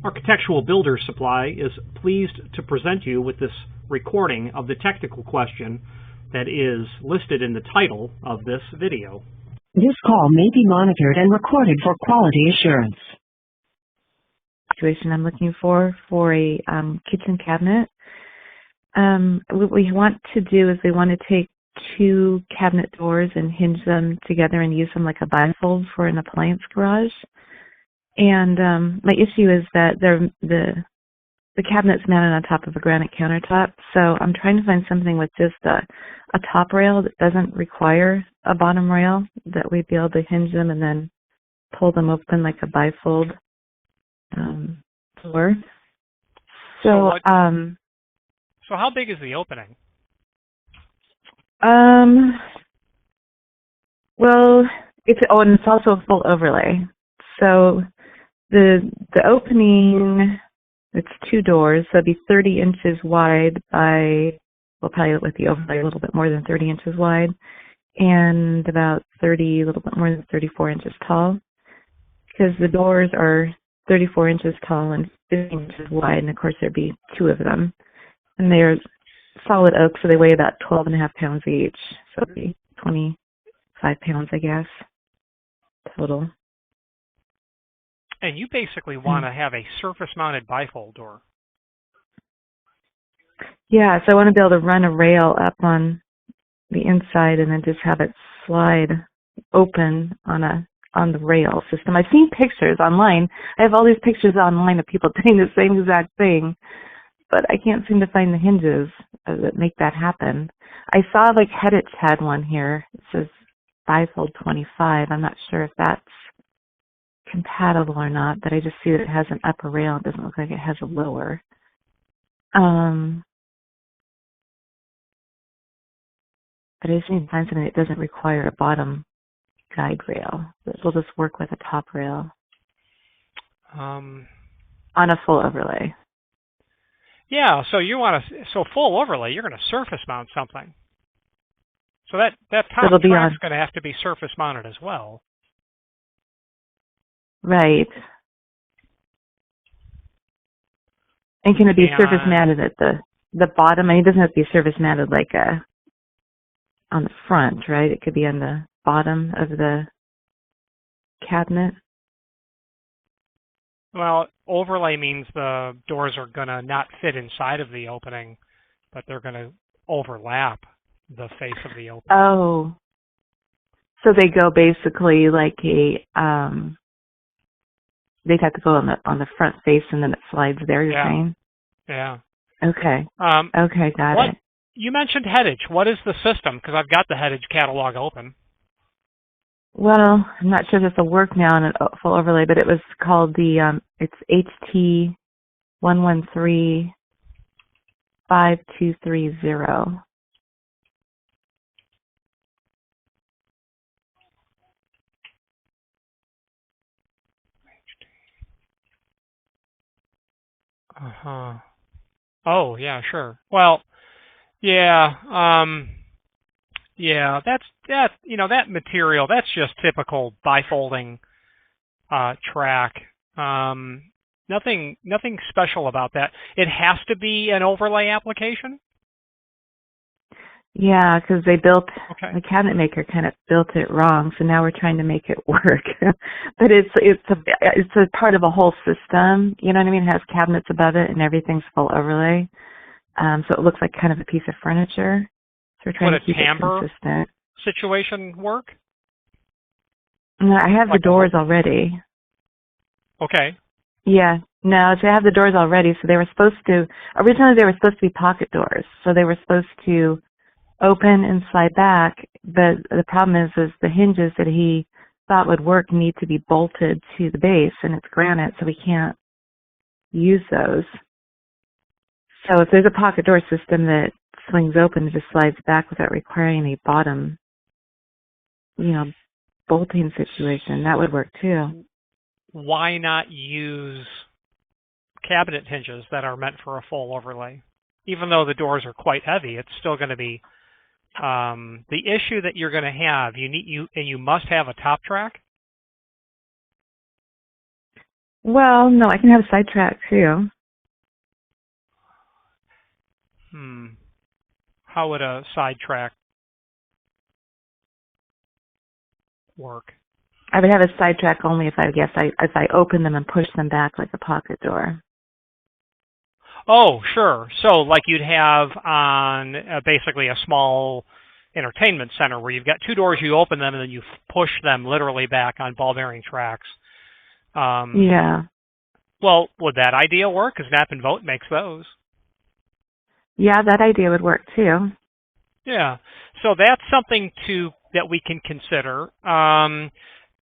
Architectural Builder Supply is pleased to present you with this recording of the technical question that is listed in the title of this video. This call may be monitored and recorded for quality assurance. Situation I'm looking for a kitchen cabinet. What we want to do is we want to take two cabinet doors and hinge them together and use them like a bifold for an appliance garage. And my issue is that the cabinet's mounted on top of a granite countertop, so I'm trying to find something with just a top rail that doesn't require a bottom rail, that we'd be able to hinge them and then pull them open like a bifold door. So how big is the opening? Well, and it's also a full overlay. So the opening, it's two doors, so it'd be 30 inches wide by, well, probably with the overlay a little bit more than 30 inches wide, and about a little bit more than 34 inches tall, because the doors are 34 inches tall and 15 inches wide, and of course there'd be two of them. And they're solid oak, so they weigh about 12.5 pounds each, so it'd be 25 pounds, I guess, total. And you basically want to have a surface-mounted bifold door. Yeah, so I want to be able to run a rail up on the inside and then just have it slide open on the rail system. I've seen pictures online. I have all these pictures online of people doing the same exact thing, but I can't seem to find the hinges that make that happen. I saw like Headitch had one here. It says bifold 25. I'm not sure if that's compatible or not, but I just see that it has an upper rail. It doesn't look like it has a lower. But I just need to find something that doesn't require a bottom guide rail. We'll just work with a top rail on a full overlay. Yeah, so full overlay, you're going to surface mount something. So that top track's going to have to be surface mounted as well. Right. And can it be surface mounted at the bottom? I mean, it doesn't have to be surface mounted like on the front, right? It could be on the bottom of the cabinet. Well, overlay means the doors are going to not fit inside of the opening, but they're going to overlap the face of the opening. Oh. So they go basically like they'd have to go on the front face and then it slides there, you're saying? Yeah. Okay. Okay, got it. You mentioned Headitch. What is the system? Because I've got the Headitch catalog open. Well, I'm not sure if this will work now in a full overlay, but it was called it's HT11352330. Uh-huh. Oh, yeah, sure. Well, yeah, that material, that's just typical bifolding track. Nothing special about that. It has to be an overlay application? Yeah, because the cabinet maker kind of built it wrong, so now we're trying to make it work. But it's a part of a whole system. You know what I mean? It has cabinets above it, and everything's full overlay. So it looks like kind of a piece of furniture. So we're trying to keep it consistent. Situation work? No, I have the doors already. Okay. Yeah. No, so I have the doors already. So originally they were supposed to be pocket doors. So they were supposed to open and slide back, but the problem is the hinges that he thought would work need to be bolted to the base, and it's granite, so we can't use those. So if there's a pocket door system that swings open and just slides back without requiring a bottom, bolting situation, that would work too. Why not use cabinet hinges that are meant for a full overlay? Even though the doors are quite heavy, it's still going to be the issue that you're going to have. You must have a top track. Well, no, I can have a side track too. How would a sidetrack work? I would have a side track only if I open them and push them back like a pocket door. Oh, sure. So like you'd have on basically a small entertainment center where you've got two doors, you open them, and then you push them literally back on ball bearing tracks. Yeah. Well, would that idea work? Because Nap and Vote makes those. Yeah, that idea would work too. Yeah. So that's something that we can consider.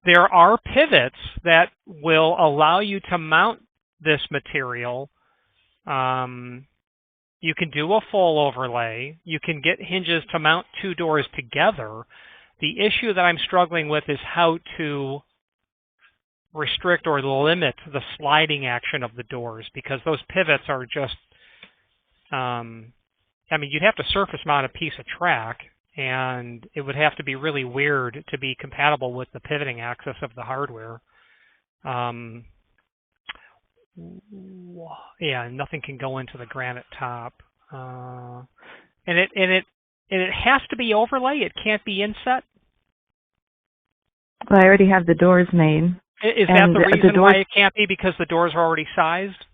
There are pivots that will allow you to mount this material. You can do a full overlay. You can get hinges to mount two doors together. The issue that I'm struggling with is how to restrict or limit the sliding action of the doors, because those pivots are just, you'd have to surface mount a piece of track, and it would have to be really weird to be compatible with the pivoting axis of the hardware. Yeah, nothing can go into the granite top. And it has to be overlay. It can't be inset. Well, I already have the doors made. Is that the reason why it can't be, because the doors are already sized?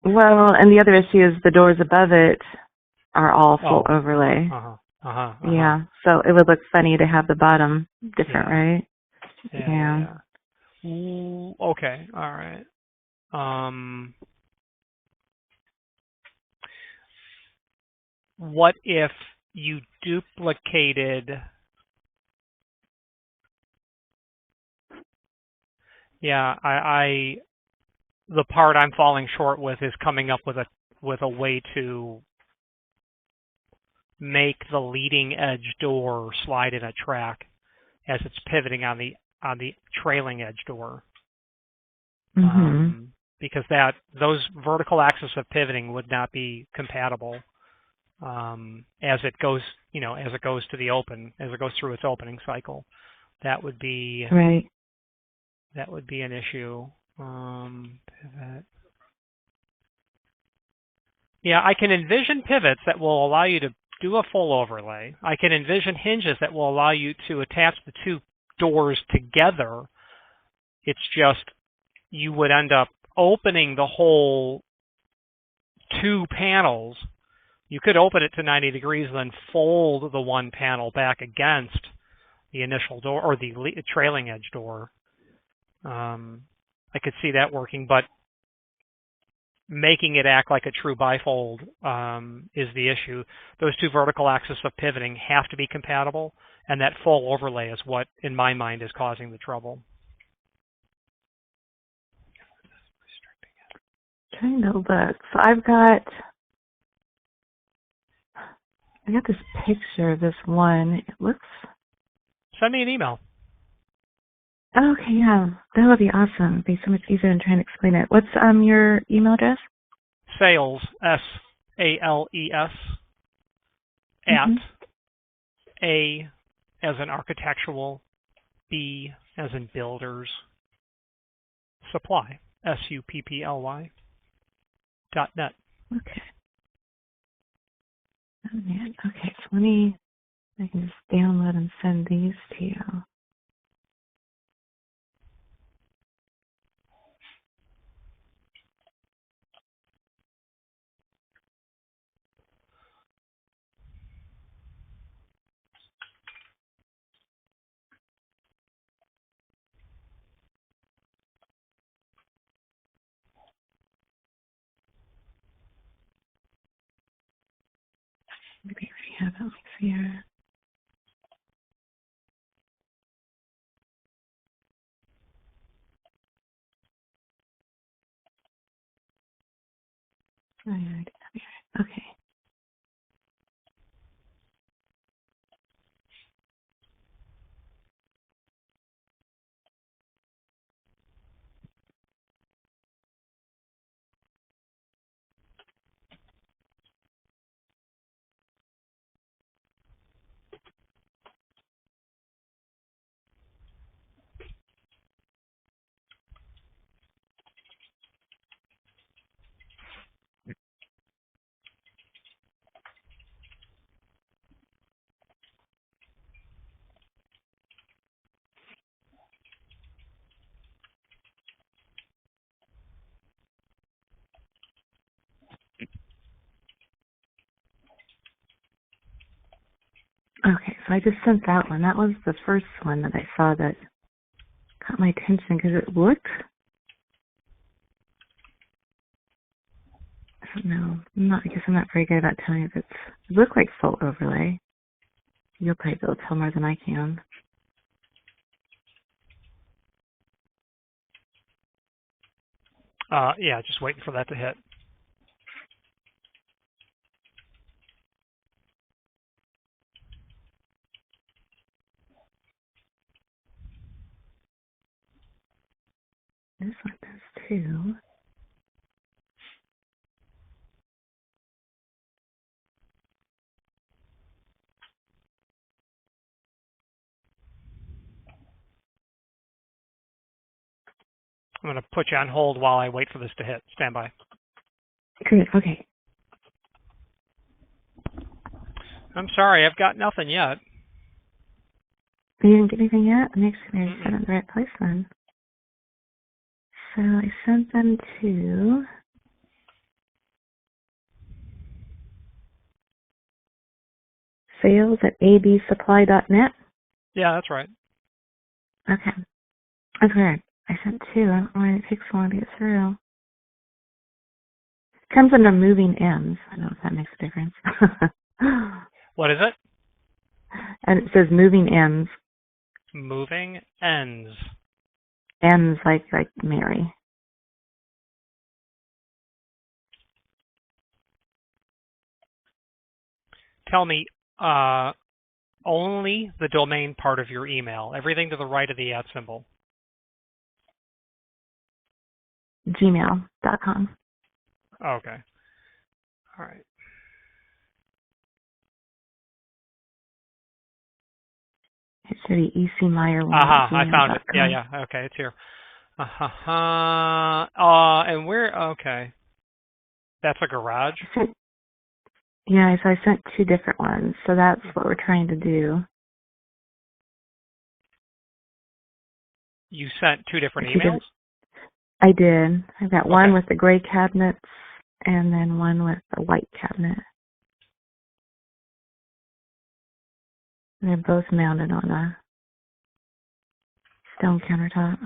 Well, and the other issue is the doors above it are all full overlay. Yeah, so it would look funny to have the bottom different, right? Yeah. Ooh, okay, all right. What if you duplicated? Yeah, the part I'm falling short with is coming up with a way to make the leading edge door slide in a track as it's pivoting on the trailing edge door. Mm-hmm. Because those vertical axis of pivoting would not be compatible as it goes to the open, as it goes through its opening cycle. That would be right. That would be an issue. Pivot. Yeah, I can envision pivots that will allow you to do a full overlay. I can envision hinges that will allow you to attach the two doors together. It's just you would end up opening the whole two panels. You could open it to 90 degrees, then fold the one panel back against the initial door or the trailing edge door. I could see that working, but making it act like a true bifold is the issue. Those two vertical axes of pivoting have to be compatible, and that full overlay is what, in my mind, is causing the trouble. Trying to look. So I got this picture of this one. It looks. Send me an email. Okay, yeah, that would be awesome. It'd be so much easier than trying to explain it. What's your email address? Sales, SALES, at A as in architectural, B as in builders, supply, SUPPLY, .net. Okay. Oh, man. Okay, so I can just download and send these to you. Maybe I already have it here. I already have it. Okay. So I just sent that one. That was the first one that I saw that caught my attention because it looked, I don't know, I guess I'm not very good about telling you if it looked like full overlay. You'll probably be able to tell more than I can. Yeah, just waiting for that to hit. This one does too. I'm going to put you on hold while I wait for this to hit. Stand by. Great, okay. I'm sorry, I've got nothing yet. You didn't get anything yet? Make sure I sent it in the right place then. So I sent them to sales@absupply.net. Yeah, that's right. Okay. That's weird. I sent two. I don't know why it takes so long to get through. It comes under moving ends. I don't know if that makes a difference. What is it? And it says moving ends. Moving ends. Ends like Mary. Tell me only the domain part of your email. Everything to the right of the @ symbol. gmail.com. Okay. All right. It should be ecmeyer1. I found it. Yeah. Okay, it's here. And where? Okay. That's a garage? Yeah, so I sent two different ones. So that's what we're trying to do. You sent two different emails? I did. I've got one with the gray cabinets and then one with the white cabinet. And they're both mounted on a stone countertop.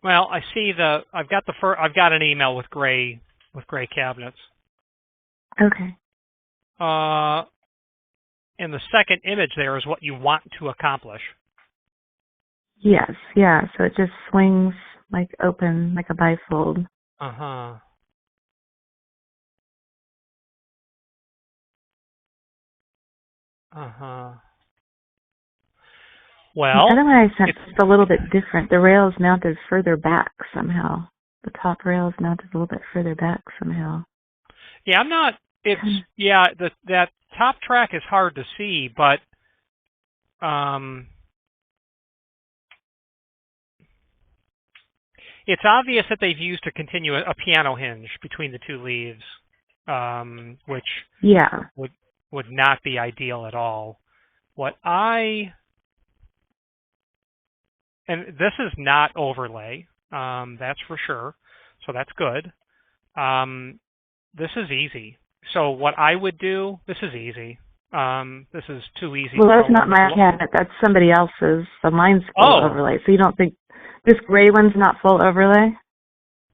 Well, I see I've got an email with gray cabinets. Okay. And the second image there is what you want to accomplish. Yes, yeah. So it just swings like open, like a bifold. Uh-huh. Uh-huh. Well, the other one I sent is a little bit different. The rail is mounted further back somehow. The top rail is mounted a little bit further back somehow. Yeah, that top track is hard to see, but it's obvious that they've used a piano hinge between the two leaves, which would not be ideal at all. And this is not overlay, that's for sure, so that's good. This is easy. So what I would do, this is easy. This is too easy. Well, that's not my cabinet. That's somebody else's. So mine's full overlay. So you don't think this gray one's not full overlay?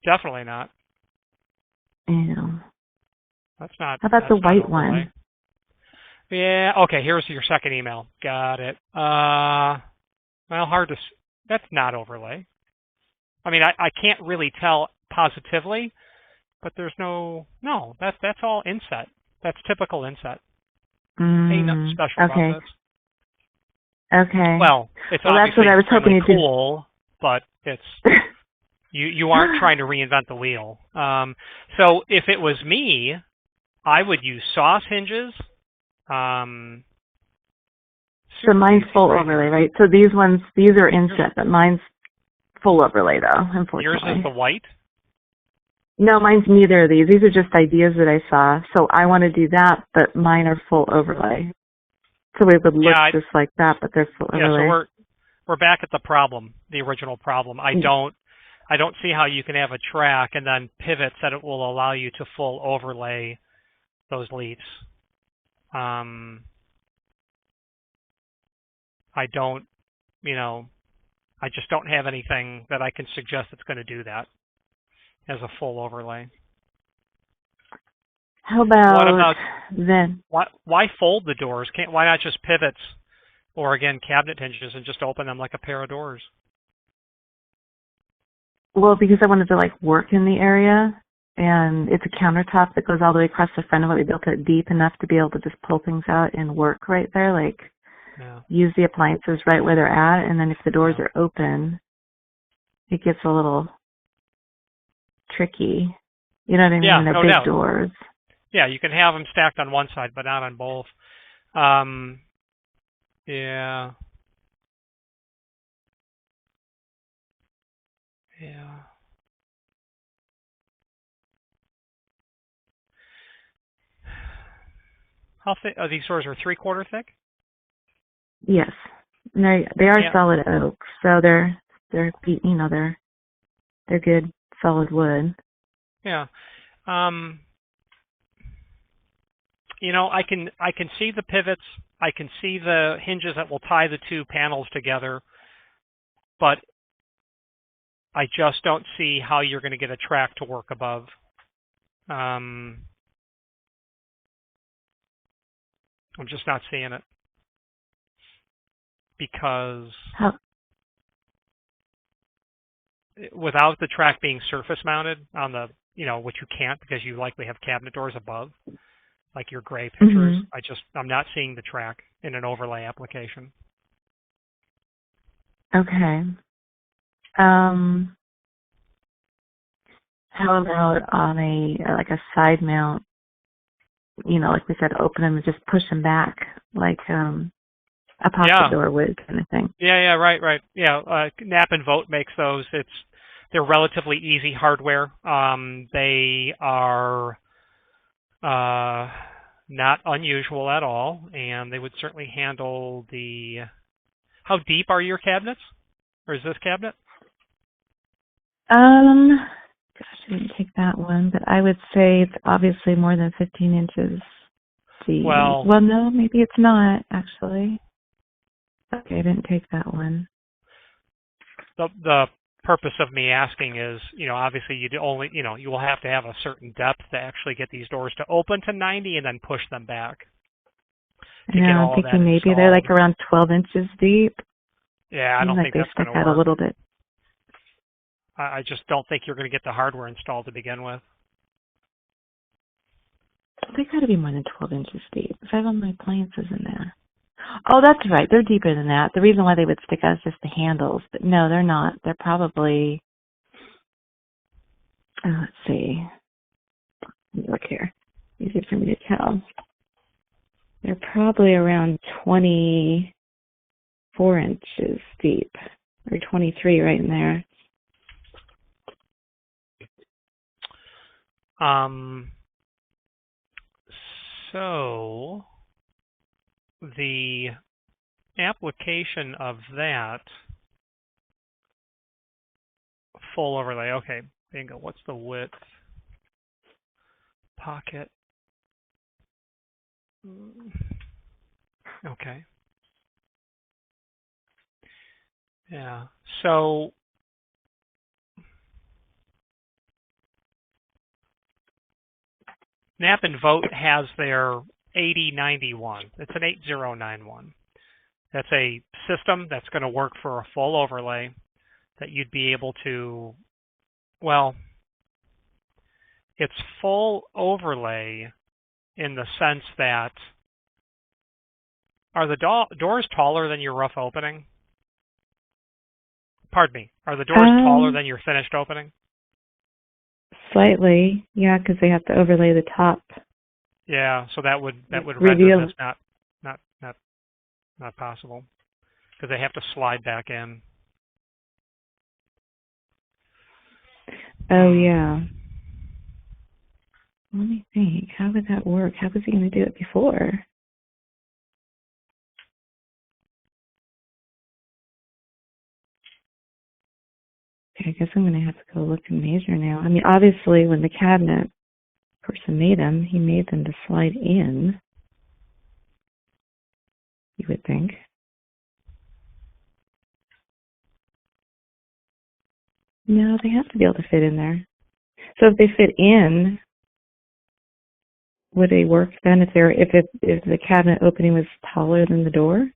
Definitely not. Yeah. That's not. How about the white one? Yeah. Okay. Here's your second email. Got it. Well, hard to. That's not overlay. I mean, I can't really tell positively, but there's no. That's all inset. That's typical inset. Ain't nothing special about this. Okay. Well, it's obviously that's what I was hoping cool, but it's you aren't trying to reinvent the wheel. So if it was me, I would use sauce hinges. So mine's full overlay, right? So these are inset, but mine's full overlay though, unfortunately. Yours is the white? No, mine's neither of these. These are just ideas that I saw. So I want to do that, but mine are full overlay. So it would look Yeah, just like that, but there's full yeah. So overlay. we're back at the problem, the original problem. I don't see how you can have a track and then pivots that it will allow you to full overlay those leads. I don't, I just don't have anything that I can suggest that's going to do that as a full overlay. How about, What about then? why fold the doors? Why not just pivots or again cabinet hinges and just open them like a pair of doors? Well, because I wanted to like work in the area, and it's a countertop that goes all the way across the front of it. We built it deep enough to be able to just pull things out and work right there, like use the appliances right where they're at. And then if the doors are open, it gets a little tricky. You know what I mean? Yeah, They're no big doubt. doors. Yeah, you can have them stacked on one side, but not on both. Yeah. Yeah. How thick? Oh, these doors are 3/4 thick? Yes, and they are solid oak, so they're they're good solid wood. Yeah. I can see the pivots. I can see the hinges that will tie the two panels together, but I just don't see how you're going to get a track to work above. I'm just not seeing it because without the track being surface mounted on the, which you can't because you likely have cabinet doors above, like your gray pictures. I'm not seeing the track in an overlay application. Okay. How about on a side mount? Like we said, open them and just push them back, like a pocket door would, kind of thing. Yeah, right. Yeah, Knapp and Vogt makes those. They're relatively easy hardware. They are not unusual at all, and they would certainly handle the. How deep are your cabinets, or is this cabinet? Gosh, I didn't take that one, but I would say it's obviously more than 15 inches deep. Well, no, maybe it's not actually. Okay, I didn't take that one. The purpose of me asking is, obviously you will have to have a certain depth to actually get these doors to open to 90 and then push them back. I'm thinking maybe they're like around 12 inches deep. Yeah, I don't think that's going to work. They stick out a little bit. I just don't think you're going to get the hardware installed to begin with. They got to be more than 12 inches deep. If I have all my appliances in there. Oh, that's right. They're deeper than that. The reason why they would stick out is just the handles. But no, they're not. They're probably, let's see. Let me look here. Easy for me to tell. They're probably around 24 inches deep. Or 23 right in there. So the application of that full overlay. Okay, bingo. What's the width? Pocket. Okay. Yeah. So Knapp and Vogt has their 8091. It's an 8091. That's a system that's going to work for a full overlay that you'd be able to, well, it's full overlay in the sense that, are the doors taller than your rough opening? Pardon me. Are the doors taller than your finished opening? Slightly, yeah, because they have to overlay the top. Yeah, so that would render this not possible because they have to slide back in. Oh yeah. Let me think. How would that work? How was he going to do it before? I guess I'm going to have to go look and measure now. I mean, obviously, when the cabinet person made them, he made them to slide in, you would think. No, they have to be able to fit in there. So if they fit in, would they work then if the cabinet opening was taller than the door?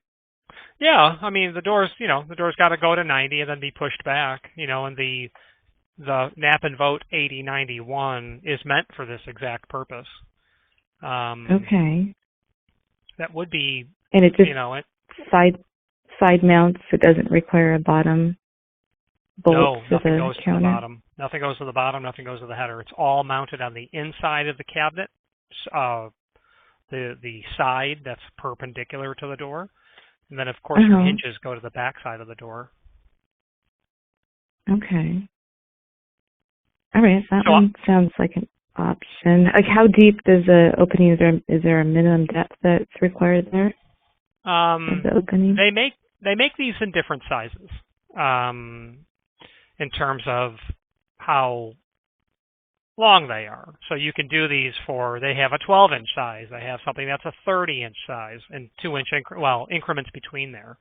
Yeah, I mean the doors got to go to 90 and then be pushed back, and the Nap and Vote 8091 is meant for this exact purpose. Okay. That would be, and it just side mounts. It doesn't require a bottom bolt no, for nothing the goes to the counter. bottom. Nothing goes to the bottom. Nothing goes to the header. It's all mounted on the inside of the cabinet, the side that's perpendicular to the door, and then of course your hinges go to the back side of the door. Okay. All right, that one sounds like an option. Like, how deep does the opening? Is there a minimum depth that's required there? Of the opening? They make these in different sizes, in terms of how long they are. So you can do these they have a 12-inch size. They have something that's a 30-inch size and 2-inch increments between there.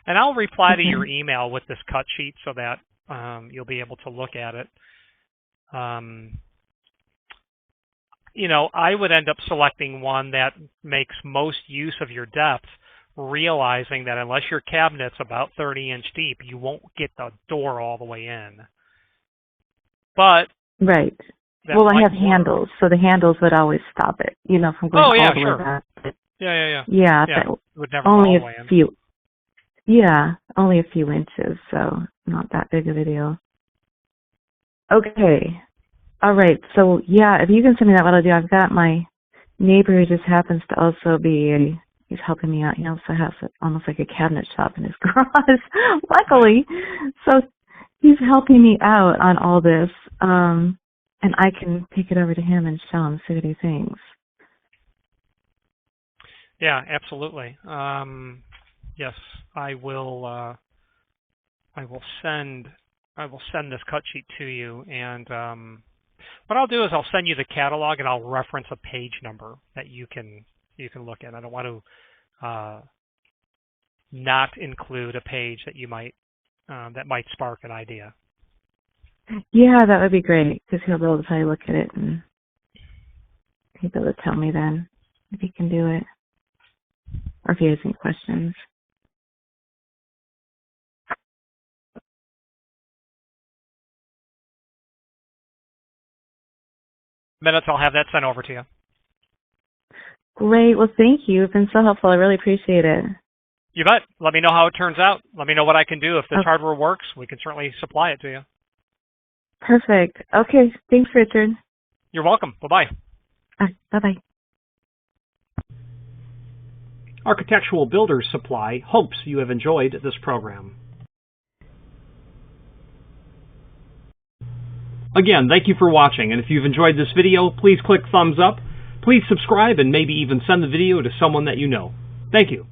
And I'll reply to your email with this cut sheet so that you'll be able to look at it. I would end up selecting one that makes most use of your depth, realizing that unless your cabinet's about 30-inch deep, you won't get the door all the way in. But right. Well, I have handles, so the handles would always stop it, from going all the way back. Yeah. Yeah, that would never only go all the way in. Only a few inches, so not that big of a deal. Okay. All right. So, if you can send me that, what I'll do, I've got my neighbor who just happens to also he's helping me out. He also has almost like a cabinet shop in his garage, luckily. So he's helping me out on all this, and I can take it over to him and show him, see what he thinks. Yeah, absolutely. Yes, I will send this cut sheet to you, and what I'll do is I'll send you the catalog and I'll reference a page number that you can look at. I don't want to not include a page that that might spark an idea. Yeah, that would be great, because he'll be able to probably look at it and he'll be able to tell me then if he can do it, or if he has any questions. Minutes, I'll have that sent over to you. Great. Well, thank you. You've been so helpful. I really appreciate it. You bet. Let me know how it turns out. Let me know what I can do. If this hardware works, we can certainly supply it to you. Perfect. Okay. Thanks, Richard. You're welcome. Bye-bye. Bye-bye. Architectural Builders Supply hopes you have enjoyed this program. Again, thank you for watching, and if you've enjoyed this video, please click thumbs up. Please subscribe and maybe even send the video to someone that you know. Thank you.